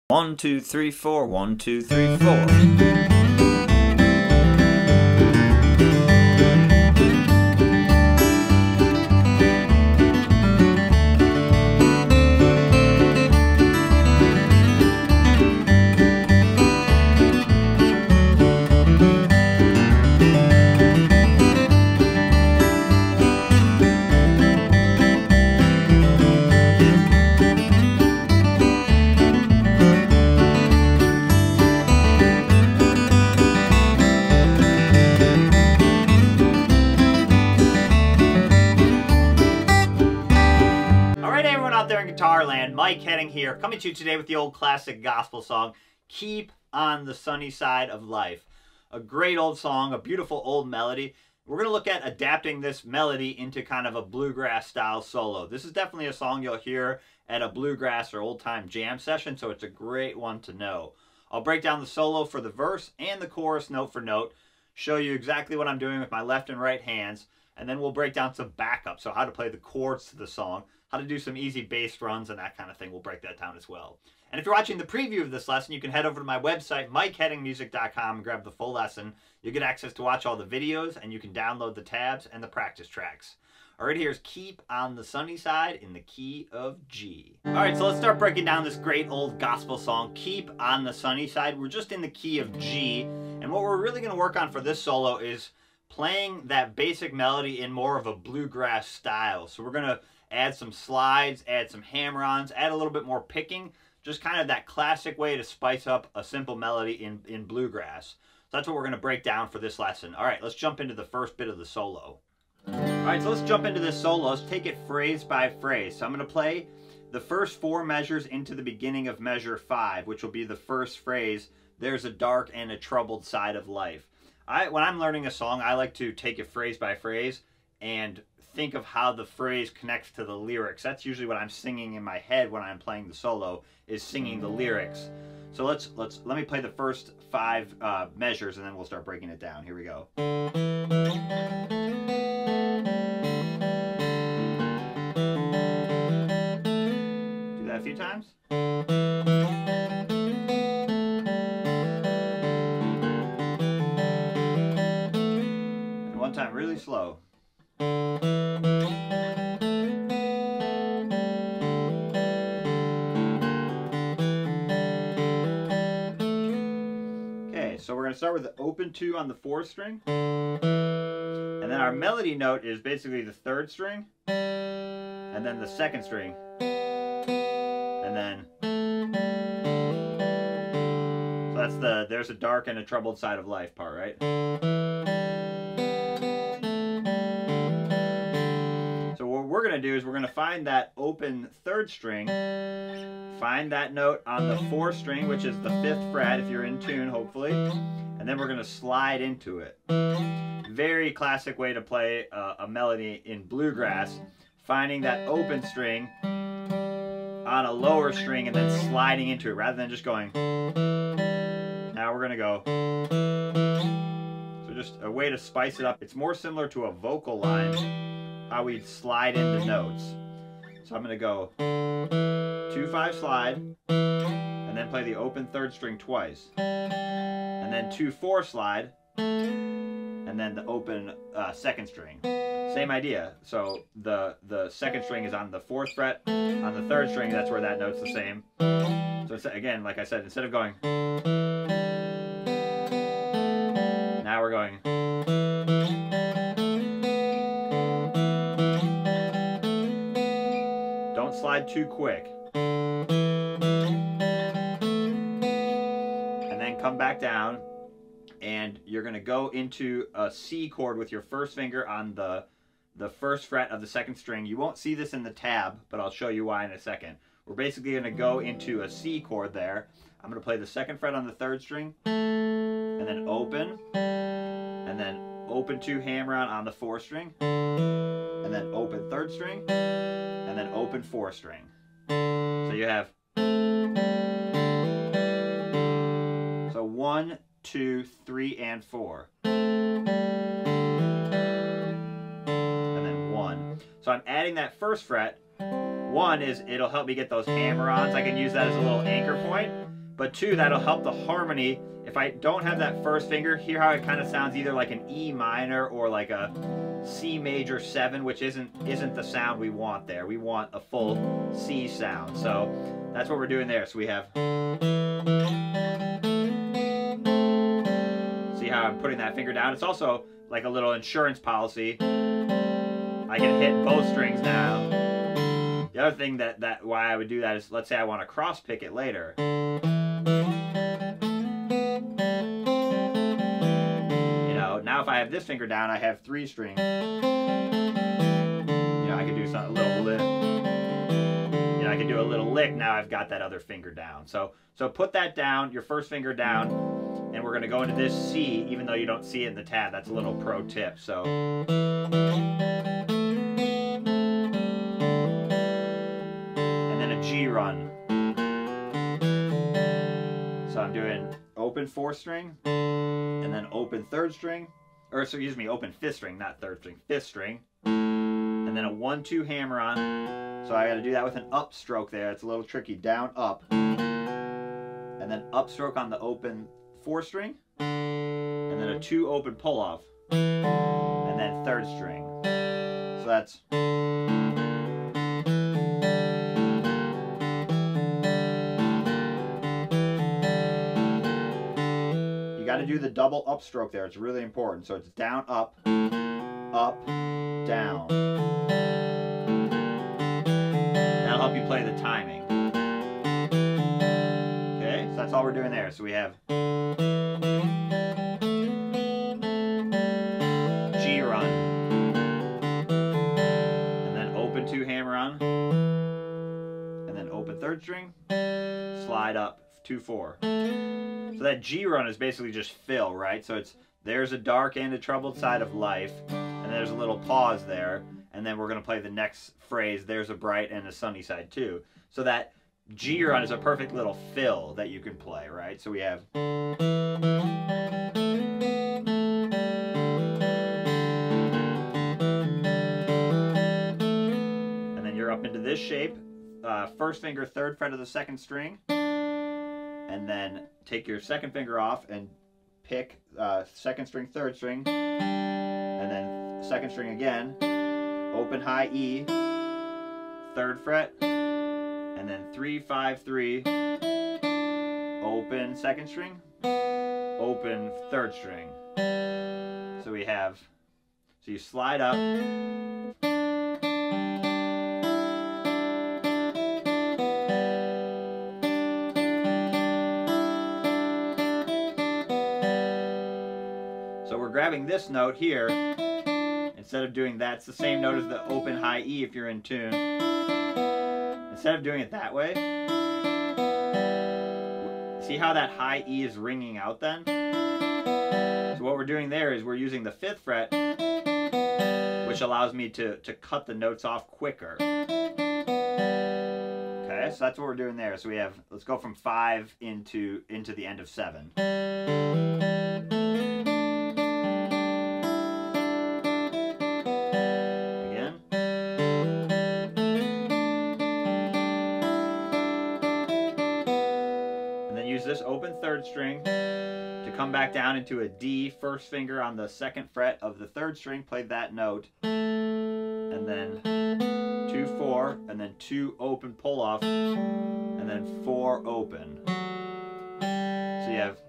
1, 2, 3, 4, 1, 2, 3, 4. Out there in guitar land, Mike Heading here, coming to you today with the old classic gospel song, Keep on the Sunny Side of Life. A great old song, a beautiful old melody. We're going to look at adapting this melody into kind of a bluegrass style solo. This is definitely a song you'll hear at a bluegrass or old time jam session, so it's a great one to know. I'll break down the solo for the verse and the chorus note for note, show you exactly what I'm doing with my left and right hands, and then we'll break down some backup, so how to play the chords to the song, how to do some easy bass runs and that kind of thing. We'll break that down as well. And if you're watching the preview of this lesson, you can head over to my website, MikeHeadingMusic.com, and grab the full lesson. You get access to watch all the videos, and you can download the tabs and the practice tracks. All right, here's Keep on the Sunny Side in the key of G. All right, so let's start breaking down this great old gospel song, Keep on the Sunny Side. We're just in the key of G, and what we're really going to work on for this solo is playing that basic melody in more of a bluegrass style. So we're going to add some slides, add some hammer-ons, add a little bit more picking, just kind of that classic way to spice up a simple melody in bluegrass. So that's what we're going to break down for this lesson. All right, let's jump into the first bit of the solo. All right, so let's jump into this solo. Let's take it phrase by phrase. So I'm going to play the first 4 measures into the beginning of measure 5, which will be the first phrase, there's a dark and a troubled side of life. When I'm learning a song, I like to take it phrase by phrase and think of how the phrase connects to the lyrics. That's usually what I'm singing in my head when I'm playing the solo, is singing the lyrics. So let me play the first 5 measures, and then we'll start breaking it down. Here we go. Do that a few times. And one time really slow. So we're going to start with the open 2 on the 4th string, and then our melody note is basically the 3rd string, and then the 2nd string, and then, so that's the there's a dark and a troubled side of life part, right? So what we're going to do is we're going to find that open 3rd string, find that note on the 4th string, which is the 5th fret, if you're in tune, hopefully, and then we're going to slide into it. Very classic way to play a melody in bluegrass, finding that open string on a lower string and then sliding into it, rather than just going. Now we're going to go. So just a way to spice it up. It's more similar to a vocal line, how we'd slide into notes. So I'm going to go 2-5 slide, and then play the open 3rd string twice, and then 2-4 slide, and then the open 2nd string. Same idea. So the 2nd string is on the 4th fret, on the 3rd string that's where that note's the same. So it's, again, like I said, instead of going, now we're going. Don't slide too quick. And then come back down, and you're going to go into a C chord with your 1st finger on the 1st fret of the 2nd string. You won't see this in the tab, but I'll show you why in a second. We're basically going to go into a C chord there. I'm going to play the 2nd fret on the 3rd string, and then open, and then open 2 hammer on the 4th string, and then open 3rd string, and then open 4th string. So you have, so 1, 2, 3, and 4. And then 1. So I'm adding that 1st fret. 1 is, it'll help me get those hammer-ons. I can use that as a little anchor point. but two, that'll help the harmony. If I don't have that first finger, hear how it kind of sounds either like an E minor or like a C major 7, which isn't the sound we want there. We want a full C sound. So that's what we're doing there. So we have, see how I'm putting that finger down? It's also like a little insurance policy. I can hit both strings now. The other thing that why I would do that is, let's say I want to cross pick it later. Now if I have this finger down, I have 3 strings. I could do a little lick. I could do a little lick. Now I've got that other finger down. So put that down, your first finger down, and we're going to go into this C, even though you don't see it in the tab. That's a little pro tip. So, and then a G run. So I'm doing open 4th string, and then open 3rd string, or excuse me, open 5th string, not 3rd string, 5th string, and then a 1-2 hammer on. So I got to do that with an upstroke there. It's a little tricky. Down, up, and then upstroke on the open 4th string, and then a 2 open pull off, and then 3rd string. So that's. Got to do the double upstroke there. It's really important. So it's down, up, down. That'll help you play the timing. Okay, so that's all we're doing there. So we have G run, and then open 2 hammer on, and then open 3rd string, slide up 2-4. So that G run is basically just fill, right? So there's a dark and a troubled side of life, and there's a little pause there, and then we're going to play the next phrase, there's a bright and a sunny side too. So that G run is a perfect little fill that you can play, right? So we have. And then you're up into this shape, first finger, 3rd fret of the 2nd string. And then take your 2nd finger off and pick 2nd string, 3rd string, and then 2nd string again, open high E, 3rd fret, and then 3, 5, 3, open 2nd string, open 3rd string. So we have, so you slide up, grabbing this note here, instead of doing that, it's the same note as the open high E if you're in tune. Instead of doing it that way, see how that high E is ringing out then? So what we're doing there is we're using the 5th fret, which allows me to cut the notes off quicker. Okay, so that's what we're doing there. So we have, let's go from 5 into the end of 7. This open 3rd string to come back down into a D, 1st finger on the 2nd fret of the 3rd string, play that note, and then 2, 4, and then 2 open pull off, and then 4 open. So you have.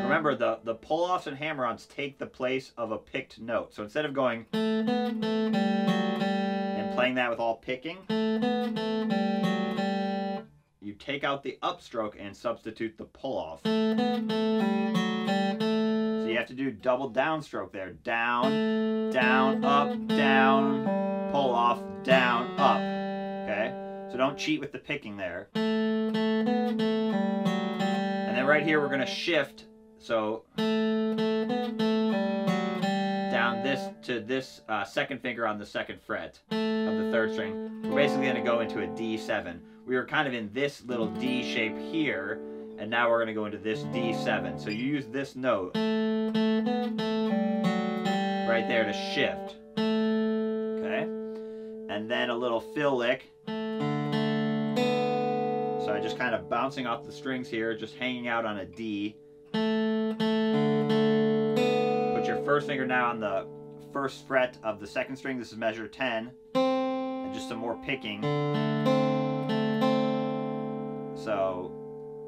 Remember, the pull offs and hammer ons take the place of a picked note. So instead of going playing that with all picking, you take out the upstroke and substitute the pull off. So you have to do double downstroke there. Down, down, up, down, pull off, down, up. Okay? So don't cheat with the picking there. And then right here we're going to shift. So down this to this 2nd finger on the 2nd fret of the 3rd string. We're basically going to go into a D7. We were kind of in this little D shape here, and now we're going to go into this D7. So you use this note right there to shift. Okay? and then a little fill lick. So I just kind of bouncing off the strings here, just hanging out on a D. Put your first finger now on the first fret of the second string. This is measure 10. And just some more picking. So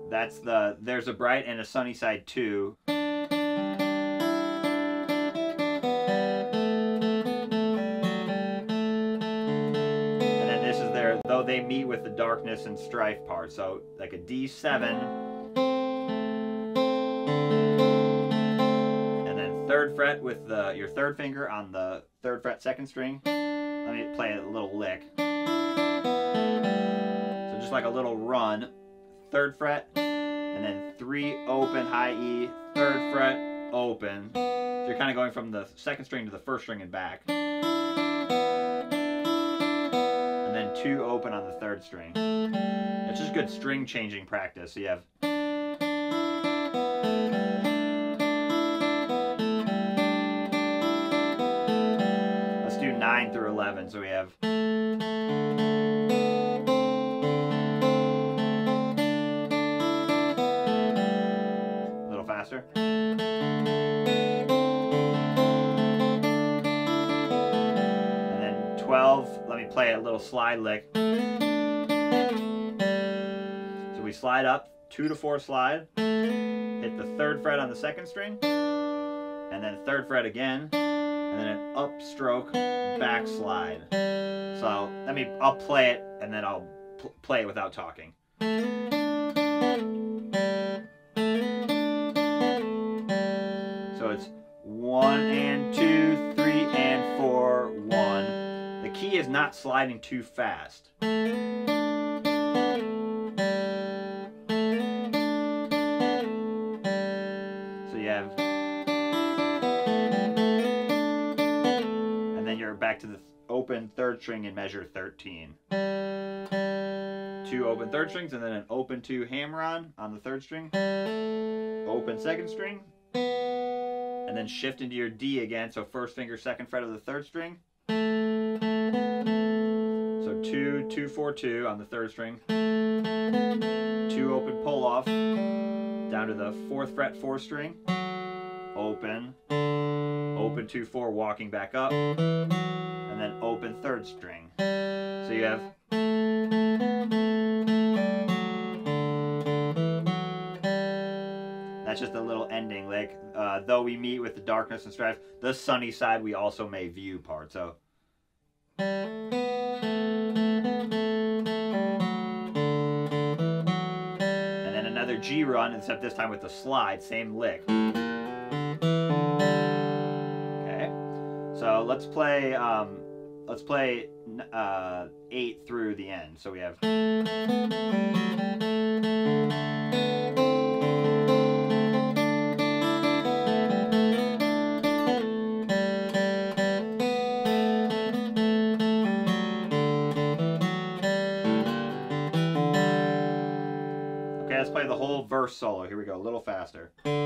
that's there's a bright and a sunny side 2. Though they meet with the darkness and strife part. So like a D7, and then 3rd fret with your 3rd finger on the 3rd fret 2nd string. Let me play a little lick. So just like a little run, 3rd fret, and then 3 open, high E, 3rd fret, open. So you're kind of going from the 2nd string to the 1st string and back. 2 open on the 3rd string. It's just good string changing practice. So you have let's do 9 through 11. So we have a little faster. And then 12. Let me play a little slide lick. So we slide up, 2 to 4 slide, hit the 3rd fret on the 2nd string, and then 3rd fret again, and then an upstroke backslide. So I'll play it, and then I'll play it without talking. So it's 1 and 2, 3 and 4, 1. The key is not sliding too fast. So you have, and then you're back to the open 3rd string in measure 13. 2 open 3rd strings, and then an open 2 hammer-on the 3rd string, open 2nd string, and then shift into your D again, so 1st finger 2nd fret of the 3rd string. So 2, 2, 4, 2 on the 3rd string, 2 open pull off, down to the 4th fret 4th string, open, open 2, 4, walking back up, and then open 3rd string. So you have that's just a little ending lick. Though we meet with the darkness and strife, the sunny side we also may view part. So and then another G run, except this time with the slide, same lick. Okay, so let's play 8 through the end. So we have. Let's play the whole verse solo. Here we go, a little faster. And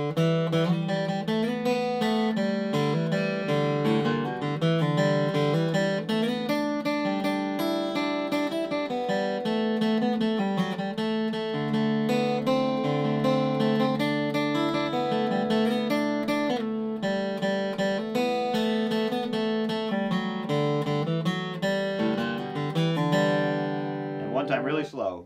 one time really slow.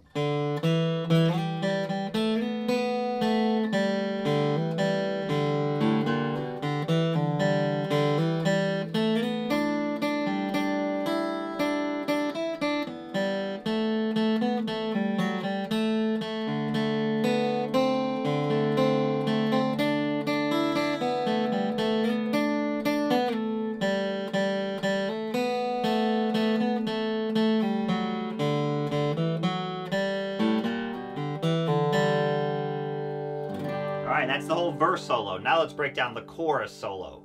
That's the whole verse solo. Now let's break down the chorus solo.